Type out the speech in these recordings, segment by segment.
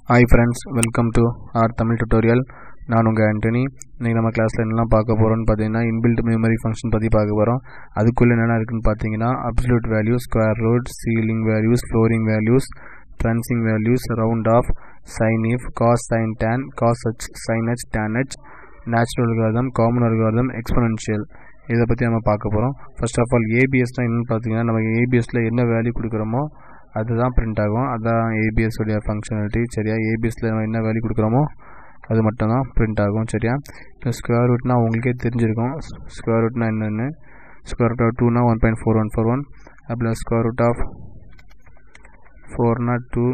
Hi friends, welcome to our Tamil tutorial. நான் உங்கள் ஆண்டனி. இன்றைக்கி நம்ம கிளாஸில் என்னெல்லாம் பார்க்க போகிறோம்னு பார்த்தீங்கன்னா இன்பில்ட் மெமரி ஃபங்க்ஷன் பற்றி பார்க்க போகிறோம். அதுக்குள்ளே என்னென்ன இருக்குதுன்னு பார்த்தீங்கன்னா absolute values, square root, ceiling values, flooring values, truncating values, round off, sine if, cos sine tan, cos H, sine H, tan H, natural algorithm, common algorithm, exponential. இதை பற்றி நம்ம பார்க்க போகிறோம். ஃபர்ஸ்ட் ஆஃப் ஆல் ஏபிஎஸ்னால் என்னென்னு பார்த்தீங்கன்னா நம்ம ஏபிஎஸ்சில் என்ன value கொடுக்குறோமோ அதுதான் பிரிண்ட் ஆகும். அதுதான் ஏபிஎஸ் உடைய ஃபங்க்ஷனாலிட்டி. சரியா, ஏபிஎஸ்சில் நம்ம என்ன வேல்யூ கொடுக்குறோமோ அது மட்டும் தான் பிரிண்ட் ஆகும். சரியா, இப்போ ஸ்கொயர் ரூட்னால் உங்களுக்கே தெரிஞ்சிருக்கும் ஸ்கொயர் ரூட்னா என்னென்னு. ஸ்கொயர் ரூட் ஆஃப் 2னா 1.4141, அப்புறம் ஸ்கொயர் ரூட் ஆஃப் 4னா 2.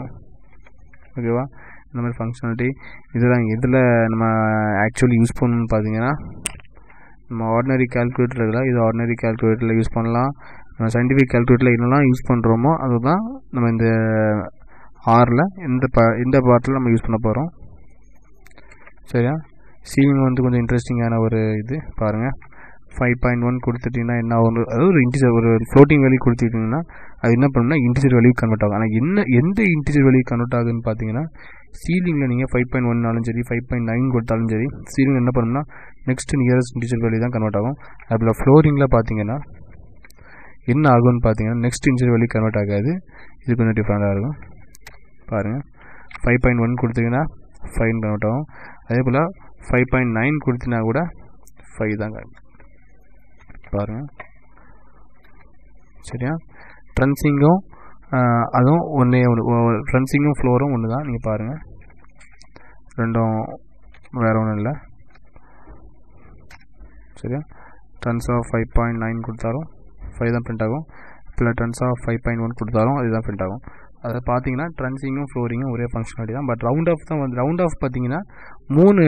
ஓகேவா, இந்த மாதிரி ஃபங்க்ஷனாலிட்டி இதெல்லாம் இதில் நம்ம ஆக்சுவலி யூஸ் பண்ணணும்னு பார்த்தீங்கன்னா நம்ம ஆர்டினரி கேல்குலேட்டர் இருக்குல்ல, இது ஆர்டினரி கேல்குலேட்டரில் யூஸ் பண்ணலாம். நம்ம சயின்டிஃபிக் கேல்குலேட்டரில் என்னெல்லாம் யூஸ் பண்ணுறோமோ அதுதான் நம்ம இந்த ஆரில் இந்த பார்ட்டில் நம்ம யூஸ் பண்ண போகிறோம். சரியா, சீலிங் வந்து கொஞ்சம் இன்ட்ரெஸ்டிங்கான ஒரு இது பாருங்கள். 5.1 கொடுத்துட்டிங்கன்னா என்ன ஆகும், அதாவது ஒரு இன்டிஜர் ஒரு ஃப்ளோட்டிங் வேல்யூ கொடுத்துட்டிங்கன்னா அது என்ன பண்ணணும்னா இன்டிஜர் வேல்யூ கன்வெர்ட் ஆகும். ஆனால் எந்த இன்டிஜர் வேல்யூ கன்வெர்ட் ஆகுதுன்னு பார்த்தீங்கன்னா சீலிங்கில் நீங்கள் 5.1னாலும் சரி 5.9 கொடுத்தாலும் சரி சீலிங் என்ன பண்ணணும்னா நெக்ஸ்ட் நியரஸ்ட் இன்டிஜர் வேல்யூ தான் கன்வெர்ட் ஆகும். அதில் ஃப்ளோரிங்கில் பார்த்தீங்கன்னா என்ன ஆகும்னு பார்த்தீங்கன்னா நெக்ஸ்ட் இன்டிஜர் வேல்யூ கன்வெர்ட் ஆகாது. இது கொஞ்சம் டிஃப்ரெண்ட்டாக இருக்கும் பாருங்கள். 5.1 கொடுத்தீங்கன்னா 5 கன்வெர்ட் ஆகும். அதே போல் 5.9 கொடுத்தினா கூட 5 தான் பாருங்கள். சரியா, ட்ரன்சிங்கும் அதுவும் ஒன்றே ட்ரன்சிங்கும் ஃப்ளோரும் ஒன்று தான். நீங்கள் பாருங்கள், ரெண்டும் வேறு ஒன்றும் இல்லை. சரியா, ட்ரன்ஸ் ஆஃப் 5.9 கொடுத்தாலும் 5 தான் பிரிண்ட் ஆகும். இப்போ ட்ரன்ஸ் ஆஃப் 5.1 கொடுத்தாலும் அதுதான் பிரிண்ட் ஆகும். அதை பார்த்தீங்கன்னா ட்ரன்சிங்கும் ஃப்ளோரிங்கும் ஒரே ஃபங்க்ஷனாலிட்டி தான். பட் ரவுண்ட் ஆஃப் தான் வந்து ரவுண்ட் ஆஃப் பார்த்தீங்கன்னா 3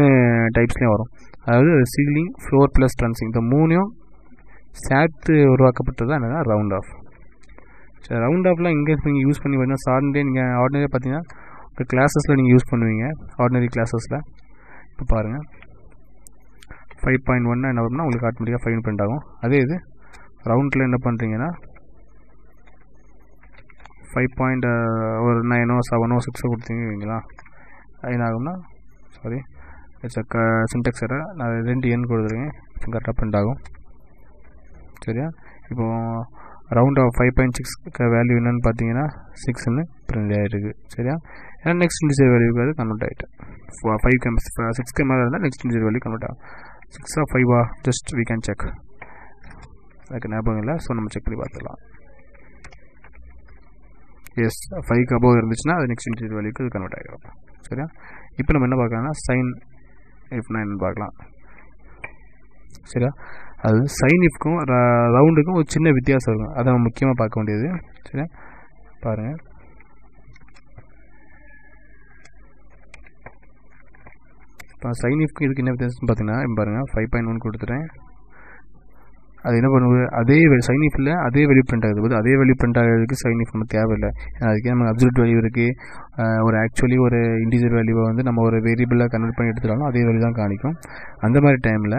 டைப்ஸ்லேயும் வரும். அதாவது சீலிங், ஃப்ளோர் ப்ளஸ் ட்ரன்சிங், இந்த 3யும் சேர்த்து உருவாக்கப்பட்டது தான் என்னன்னா ரவுண்ட் ஆஃப். சரி, ரவுண்ட் ஆஃப்லாம் இங்கே நீங்கள் யூஸ் பண்ணி பார்த்தீங்கன்னா சார்டே நீங்கள் ஆர்டினரியாக பார்த்தீங்கன்னா இப்போ கிளாஸஸில் நீங்கள் யூஸ் பண்ணுவீங்க ஆர்டினரி கிளாஸஸில். இப்போ பாருங்கள் 5.1 என்ன வரும்னா உங்களுக்கு ஆட்டோமேட்டிக்காக 5 பிரிண்ட் ஆகும். அதே இது ரவுண்டில் என்ன பண்ணுறீங்கன்னா 5.9 7 6 கொடுத்தீங்களா என்ன ஆகும்னா சாரி இட்ஸ் சின்டெக்ஸ் எரர். நான் 2 எண் கொடுத்துருக்கேன், கரெக்டாக பிரிண்ட் ஆகும். சரியா, இப்போது ரவுண்ட் ஆஃப் 5.6 வேல்யூ என்னென்னு பார்த்தீங்கன்னா 6ன்னு பிரிண்ட் ஆகிருக்கு. சரியா, ஏன்னா நெக்ஸ்ட் இன்டிஜர் வேல்யூக்கு அது கன்வெர்ட் ஆகிட்டு 6க்கு மேலே இருந்தால் நெக்ஸ்ட் இன்டிஜர் வேல்யூ கன்வெர்ட் ஆகும். 6 5 ஜஸ்ட் வி கேன் செக். அதுக்கு ஞாபகம் இல்லை, ஸோ நம்ம செக் பண்ணி பார்த்துக்கலாம். எஸ், 5க்கு அபோவ் இருந்துச்சுன்னா அது நெக்ஸ்ட் இன்டிஜர் வேல்யூக்கு அது கன்வெர்ட் ஆகிடும். சரியா, இப்போ நம்ம என்ன பார்க்கலாம்னா சைன் இஃப்னா என்னன்னு பார்க்கலாம். சரியா, அது சைன் இஃப்க்கும் ரவுண்டுக்கும் ஒரு சின்ன வித்தியாசம் இருக்கும், அதை நம்ம முக்கியமாக பார்க்க வேண்டியது. சரியா, பாருங்கள். இப்போ சைன் இஃப்க்கும் இதுக்கு என்ன வித்தியாசம்னு பார்த்தீங்கன்னா பாருங்கள் 5.1 கொடுத்துட்டேன். அது என்ன பண்ணுவது, அதே சைன் இஃபில் அதே வேல்யூ பிரிண்ட் ஆகுது போது அதே வேல்யூ பிரிண்ட் ஆகிறதுக்கு சைன் இஃப் நம்ம தேவையில்லை. அதுக்கே நம்ம அப்சல்யூட் வேல்யூ இருக்குது. ஒரு ஆக்சுவலி ஒரு இன்டிஜர் வேல்யூவை வந்து நம்ம ஒரு வேரியபிளாக கன்வெர்ட் பண்ணி எடுத்துட்டாலும் அதே வேல்யூ தான் காணிக்கும். அந்த மாதிரி டைமில்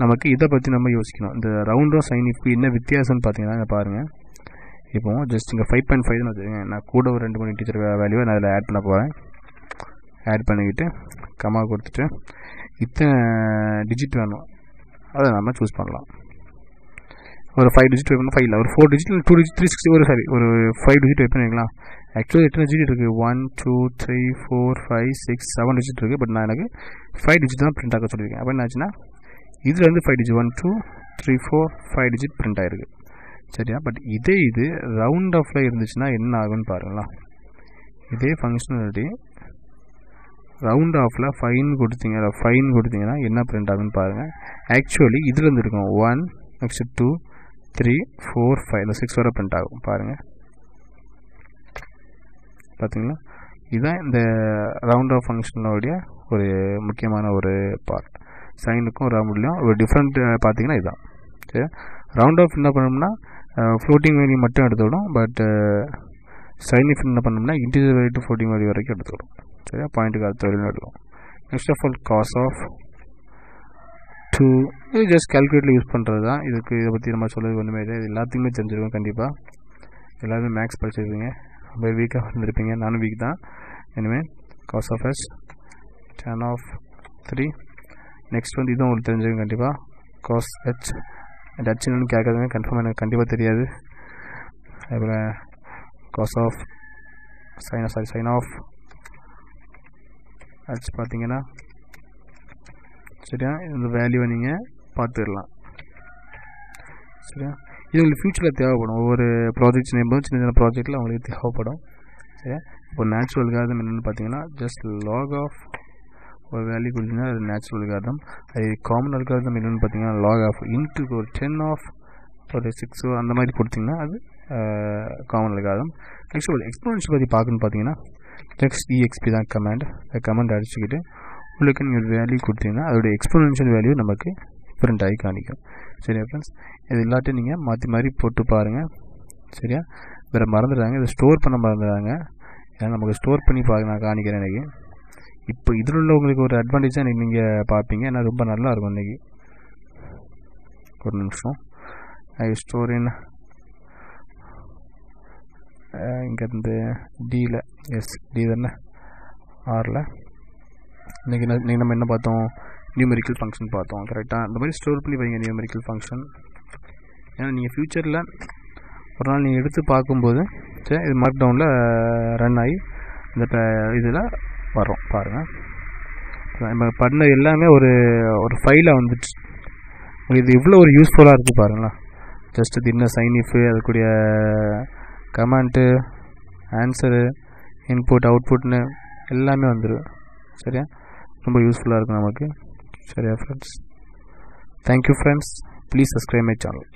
நமக்கு இதை பற்றி நம்ம யோசிக்கணும். இந்த ரவுண்டும் சைன் இஃப்க்கு என்ன வித்தியாசம்னு பார்த்தீங்கன்னா பாருங்கள். இப்போ ஜஸ்ட் இங்கே 5.5ன்னு வச்சுக்கோங்க, நான் கூட ஒரு 2 3 இன்டிஜர் வேல்யூவை நான் அதில் ஆட் பண்ண போகிறேன். ஆட் பண்ணிக்கிட்டு கமா கொடுத்துட்டு இத்தனை டிஜிட் வேணும் அதை நம்ம சூஸ் பண்ணலாம். ஒரு 5 டிஜிட் வைப் பண்ணால் 5 இல்லை, ஒரு 4 டிஜிட் 2 டிஜிட் 360 ஒரு 5 டிஜிட் வைப் பண்ணிக்கலாம். ஆக்சுவலி எத்தனை டிஜிட் இருக்குது, 1 2 3 4 5 6 7 டிஜிட் இருக்குது. பட் நான் எனக்கு 5 டிஜிட் தான் பிரிண்ட் ஆக சொல்லியிருக்கேன். அப்போ என்ன ஆச்சுன்னா இதுலேருந்து 5 டிஜிட் 1 2 3 4 5 டிஜிட் பிரிண்ட் ஆகிருக்கு. சரியா, பட் இது ரவுண்ட் ஆஃபில் இருந்துச்சுன்னா என்ன ஆகுன்னு பாருங்களா. இதே ஃபங்க்ஷனாலிட்டி ரவுண்ட் ஆஃபில் ஃபைன் கொடுத்தீங்கன்னா என்ன பிரிண்ட் ஆகுன்னு பாருங்கள். ஆக்சுவலி இதுலேருந்து இருக்கும் 1 நெக்ஸ்ட் 2 3 4 5 இந்த 6 வரை பிரிண்ட் ஆகும். பாருங்கள், பார்த்தீங்களா, இதுதான் இந்த ரவுண்ட் ஆஃப் ஃபங்க்ஷனோடைய ஒரு முக்கியமான ஒரு பார்ட். சைனுக்கும் ரவுண்ட்லையும் ஒரு டிஃப்ரெண்ட் பார்த்தீங்கன்னா இதுதான். சரி, ரவுண்ட் ஆஃப் என்ன பண்ணோம்னா ஃப்ளோட்டிங் வேல்யூ மட்டும் எடுத்துவிடும். பட் சைன் இஃப் என்ன பண்ணோம்னா integer value to floating value வரைக்கும் எடுத்துவிடும். சரியா, பாயிண்ட்டுக்கு அடுத்த வேல்யூ எடுக்கும். Next of all case of 2 இது ஜஸ்ட் கேல்குலேட்டரில் யூஸ் பண்ணுறது தான். இதை பற்றி நம்ம சொல்கிறது ஒன்றுமே இல்லை, இது எல்லாத்தையுமே தெரிஞ்சிருக்கும். கண்டிப்பாக எல்லாருமே மேக்ஸ் படிச்சிருப்பீங்க, ரொம்ப வீக்காக இருந்திருப்பீங்க, நானும் வீக் தான். anyway cos of h tan of 3. Next வந்து இதுவும் உங்களுக்கு தெரிஞ்சுக்கும் கண்டிப்பாக cos h and h என்னன்னு கேட்காதுங்க, கன்ஃபார்ம் எனக்கு கண்டிப்பாக தெரியாது. அதுபோல் cos of sin of h பார்த்தீங்கன்னா சரியா, இந்த வேல்யூவை நீங்கள் பார்த்துடலாம் சரியா. இது உங்களுக்கு ஃப்யூச்சரில் தேவைப்படும், ஒவ்வொரு ப்ராஜெக்ட்ஸ் நேம்போது சின்ன சின்ன ப்ராஜெக்டில் உங்களுக்கு தேவைப்படும் சரியா. இப்போ நேச்சுரல் அல்காரிதம் என்னென்னு பார்த்தீங்கன்னா ஜஸ்ட் லாக் ஆஃப் ஒரு வேல்யூ கொடுத்தீங்கன்னா அது நேச்சுரல் அல்காரிதம். அது காமன் அல்காரிதம் என்னென்னு பார்த்தீங்கன்னா லாக் ஆஃப் இன்ட்டு ஒரு 10 ஆஃப் ஒரு 6 அந்த மாதிரி கொடுத்தீங்கன்னா அது காமன் அல்காரிதம். நெக்ஸ்ட் ஒரு எக்ஸ்போனன்ஷியல் பற்றி பார்க்கணுன்னு பார்த்தீங்கன்னா நெக்ஸ்ட் EXP தான் கமெண்ட் அடிச்சுக்கிட்டு உங்களுக்கு நீங்கள் வேல்யூ கொடுத்தீங்கன்னா அதோடைய எக்ஸ்போனன்ஷியல் வேல்யூ நமக்கு பிரிண்ட் ஆகி காணிக்கும் சரியா ஃப்ரெண்ட்ஸ். இது எல்லாத்தையும் நீங்கள் மாற்றி போட்டு பாருங்கள் சரியா. வேறு மறந்துடுறாங்க, இதை ஸ்டோர் பண்ண மறந்துடுறாங்க, ஏன்னா நமக்கு ஸ்டோர் பண்ணி நான் காணிக்கிறேன் இன்றைக்கி. இப்போ இதில் உள்ள உங்களுக்கு ஒரு அட்வான்டேஜாக இன்றைக்கி நீங்கள் பார்ப்பீங்க, ஏன்னா ரொம்ப நல்லாயிருக்கும் இன்றைக்கி. ஒரு நிமிஷம், ஐ ஸ்டோர் இன் இங்கேருந்து டியில் டி தானே ஆரில் இன்றைக்கி நம்ம என்ன பார்த்தோம், நியூமெரிக்கல் ஃபங்க்ஷன் பார்த்தோம் கரெக்டாக. இந்த மாதிரி ஸ்டோர் பண்ணி வைங்க நியூமெரிக்கல் ஃபங்க்ஷன், ஏன்னா நீங்கள் ஃப்யூச்சரில் ஒரு நாள் நீங்கள் எடுத்து பார்க்கும்போது சரி இது மார்க் டவுனில் ரன் ஆகி இந்த இதில் வரும் பாருங்கள். நம்ம பண்ண எல்லாமே ஒரு ஃபைலாக வந்துட்டு இது இவ்வளோ ஒரு யூஸ்ஃபுல்லாக இருக்குது பாருங்களேன். ஜஸ்ட் இது என்ன சைன்இஃப் அதுக்குரிய கமெண்ட்டு ஆன்சரு இன்புட் அவுட்புட்னு எல்லாமே வந்துடும் சரியா. ரொம்ப யூஸ்ஃபுல்லாக இருக்கும் நமக்கு சரியா friends. Thank you friends, please subscribe my channel.